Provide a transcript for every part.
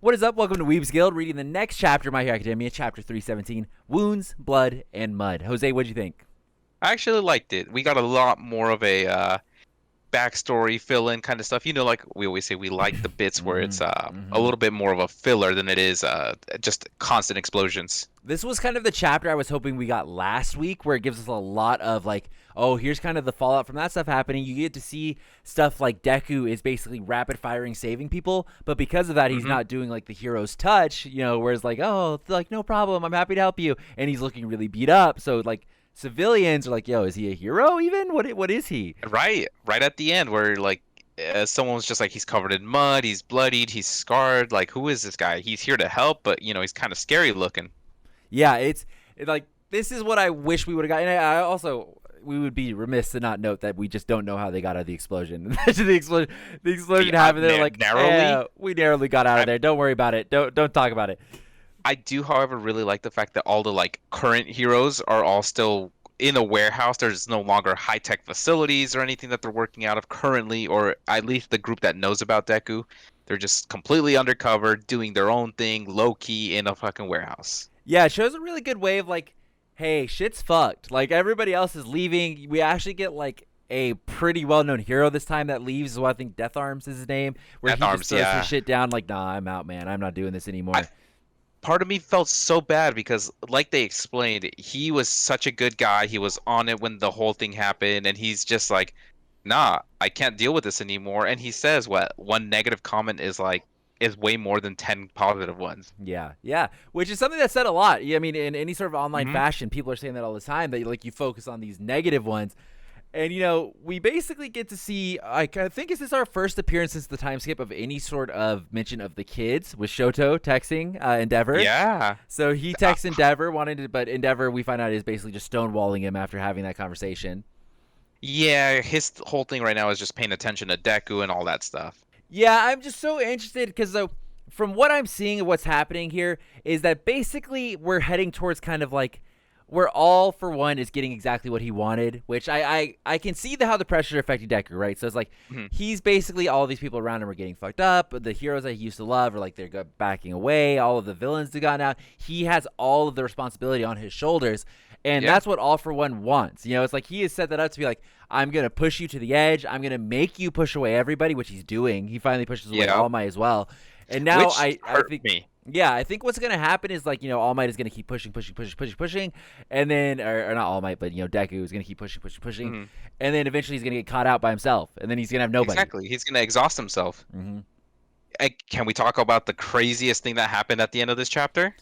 What is up? Welcome to Weeb's Guild, reading the next chapter of My Hero Academia, chapter 317, Wounds, Blood, and Mud. Jose, what'd you think? I actually liked it. We got a lot more of a backstory fill-in kind of stuff. Like we always say, we like the bits where it's a little bit more of a filler than it is just constant explosions. This was kind of the chapter I was hoping we got last week, where it gives us a lot of oh, here's kind of the fallout from that stuff happening. You get to see stuff like Deku is basically rapid firing saving people, but because of that, he's not doing the hero's touch, where it's oh, no problem, I'm happy to help you, and he's looking really beat up. So civilians are yo, is he a hero even? What is he? Right at the end where someone was just he's covered in mud, he's bloodied, he's scarred. Who is this guy? He's here to help, but he's kind of scary looking. Yeah, it's this is what I wish we would have got. And I also, we would be remiss to not note that we just don't know how they got out of the explosion. the explosion happened. They're narrowly. We narrowly got out of there. Don't worry about it. Don't talk about it. I do, however, really like the fact that all the current heroes are all still in a warehouse. There's no longer high-tech facilities or anything that they're working out of currently, or at least the group that knows about Deku. They're just completely undercover, doing their own thing, low-key in a fucking warehouse. Yeah, it shows a really good way of hey, shit's fucked. Everybody else is leaving. We actually get a pretty well-known hero this time that leaves. Well, I think Death Arms is his name, where he just throws his shit down nah, I'm out, man. I'm not doing this anymore. Part of me felt so bad because, like they explained, he was such a good guy. He was on it when the whole thing happened, and he's just nah, I can't deal with this anymore. And he says what one negative comment is way more than 10 positive ones. Yeah, which is something that's said a lot. I mean, in any sort of online fashion, people are saying that all the time, that you focus on these negative ones. And, we basically get to see, I think, is this our first appearance since the time skip of any sort of mention of the kids, with Shoto texting Endeavor. Yeah. So he texts Endeavor, but Endeavor, we find out, is basically just stonewalling him after having that conversation. Yeah, his whole thing right now is just paying attention to Deku and all that stuff. Yeah, I'm just so interested because, from what I'm seeing of what's happening here, is that basically we're heading towards kind of where All For One is getting exactly what he wanted, which I can see how the pressure affected Deku, right? So it's he's basically, all these people around him are getting fucked up. The heroes that he used to love are they're backing away. All of the villains have gone out. He has all of the responsibility on his shoulders, and that's what All For One wants. It's he has set that up to be I'm going to push you to the edge. I'm going to make you push away everybody, which he's doing. He finally pushes away All Might as well. And now I think me. Yeah, I think what's going to happen is All Might is going to keep pushing, and then or not All Might, but Deku is going to keep pushing, and then eventually he's going to get caught out by himself, and then he's going to have nobody. Exactly, he's going to exhaust himself. Can we talk about the craziest thing that happened at the end of this chapter?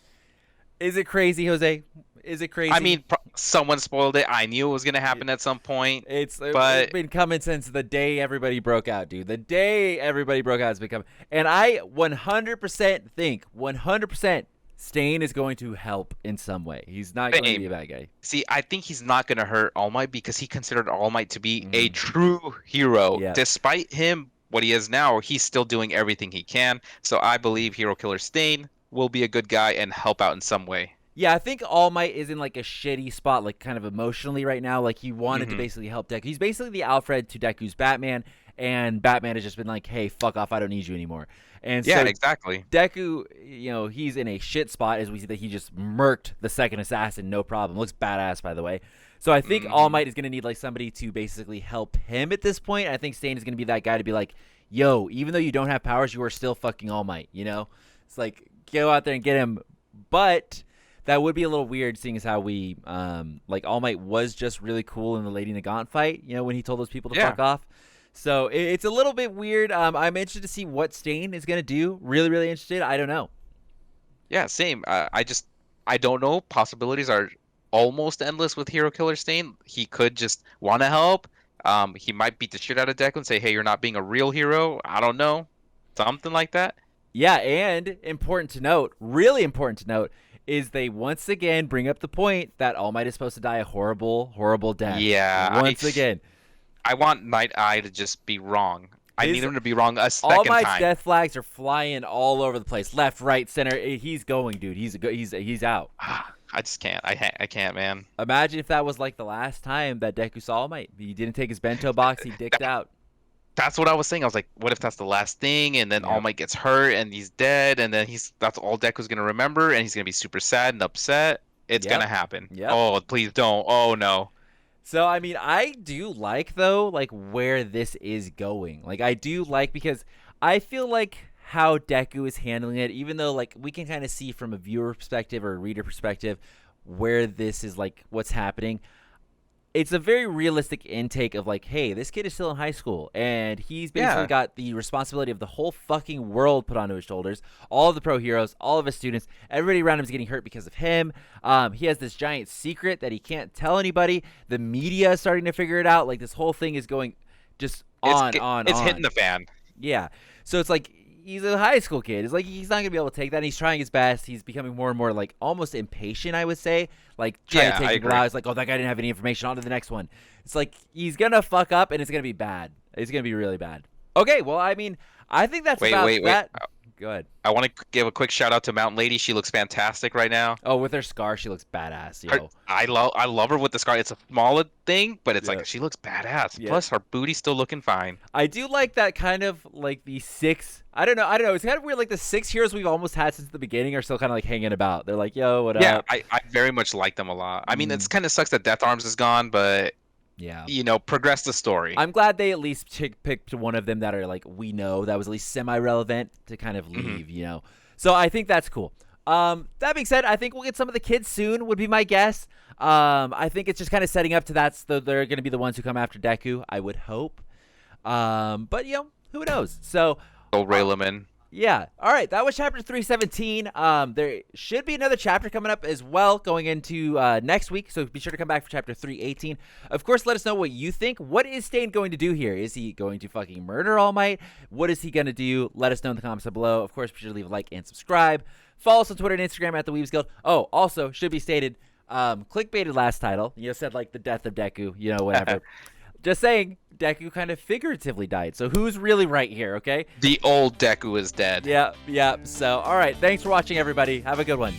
Is it crazy, Jose? Is it crazy? I mean, someone spoiled it. I knew it was going to happen at some point. It's been coming since the day everybody broke out, dude. The day everybody broke out has been coming. And I 100% think, 100%, Stain is going to help in some way. He's not going to be a bad guy. See, I think he's not going to hurt All Might because he considered All Might to be a true hero. Yeah. Despite him, what he is now, he's still doing everything he can. So I believe Hero Killer Stain will be a good guy and help out in some way. Yeah, I think All Might is in a shitty spot, kind of emotionally right now. He wanted to basically help Deku. He's basically the Alfred to Deku's Batman, and Batman has just been hey, fuck off, I don't need you anymore. And yeah, so exactly. Deku, he's in a shit spot, as we see that he just murked the second assassin, no problem. Looks badass, by the way. So I think All Might is going to need somebody to basically help him at this point. I think Stain is going to be that guy to be yo, even though you don't have powers, you are still fucking All Might, It's go out there and get him, but that would be a little weird, seeing as how we, All Might was just really cool in the Lady Nagant fight, when he told those people to fuck off. So it's a little bit weird. I'm interested to see what Stain is going to do. Really, really interested. I don't know. Yeah, same. I don't know. Possibilities are almost endless with Hero Killer Stain. He could just want to help. He might beat the shit out of Deku and say, hey, you're not being a real hero. I don't know. Something like that. Yeah, and important to note, really important to note, is they once again bring up the point that All Might is supposed to die a horrible, horrible death. Yeah. Once again. I want Night Eye to just be wrong. I need him to be wrong a second time. All Might's time. death flags are flying all over the place. Left, right, center. He's going, dude. He's out. I just can't. I can't, man. Imagine if that was the last time that Deku saw All Might. He didn't take his bento box. He dicked out. That's what I was saying. I was like, what if that's the last thing, and then All Yep. Might gets hurt and he's dead, and then that's all Deku's gonna remember, and he's gonna be super sad and upset. It's gonna Yep. happen. Yep. Oh, please don't. Oh no. So I mean, I do like though, like where this is going. Like I do like because I feel like how Deku is handling it, even though like we can kind of see from a viewer perspective or a reader perspective where this is like what's happening. It's a very realistic intake of like, hey, this kid is still in high school and he's basically Yeah. got the responsibility of the whole fucking world put onto his shoulders. All of the pro heroes, all of his students, everybody around him is getting hurt because of him. He has this giant secret that he can't tell anybody. The media is starting to figure it out. Like this whole thing is going just It's on. hitting the fan. Yeah. So it's like he's a high school kid. It's like he's not gonna be able to take that. And he's trying his best. He's becoming more and more like almost impatient, I would say. Like trying Yeah, to take I people agree. out. It's like, oh, that guy didn't have any information. On to the next one. It's like he's gonna fuck up and it's gonna be bad. It's gonna be really bad. Okay, well, I mean, I think that's Wait, about wait, wait. that. Go ahead. I want to give a quick shout out to Mountain Lady. She looks fantastic right now. Oh, with her scar, she looks badass, Her, yo. I love her with the scar. It's a small thing, but it's Yeah. like she looks badass. Yeah. Plus, her booty's still looking fine. I do like that kind of like the six. I don't know. It's kind of weird. Like the six heroes we've almost had since the beginning are still kind of like hanging about. They're like, yo, what Yeah, up? I very much like them a lot. I mean, Mm. it's kind of sucks that Death Arms is gone, but Yeah. progress the story. I'm glad they at least picked one of them that are like we know that was at least semi-relevant to kind of leave, you know. So I think that's cool. That being said, I think we'll get some of the kids soon. Would be my guess. I think it's just kind of setting up to they're going to be the ones who come after Deku. I would hope. But who knows? So Go rail them in. yeah. All right. That was chapter 317. There should be another chapter coming up as well going into next week. So be sure to come back for chapter 318. Of course, let us know what you think. What is Stain going to do here? Is he going to fucking murder All Might? What is he going to do? Let us know in the comments below. Of course, be sure to leave a like and subscribe. Follow us on Twitter and Instagram at the Weebs Guild. Oh, also, should be stated, clickbaited last title. Said like the death of Deku, whatever. Just saying, Deku kind of figuratively died. So who's really right here, okay? The old Deku is dead. Yeah. So, all right. Thanks for watching, everybody. Have a good one.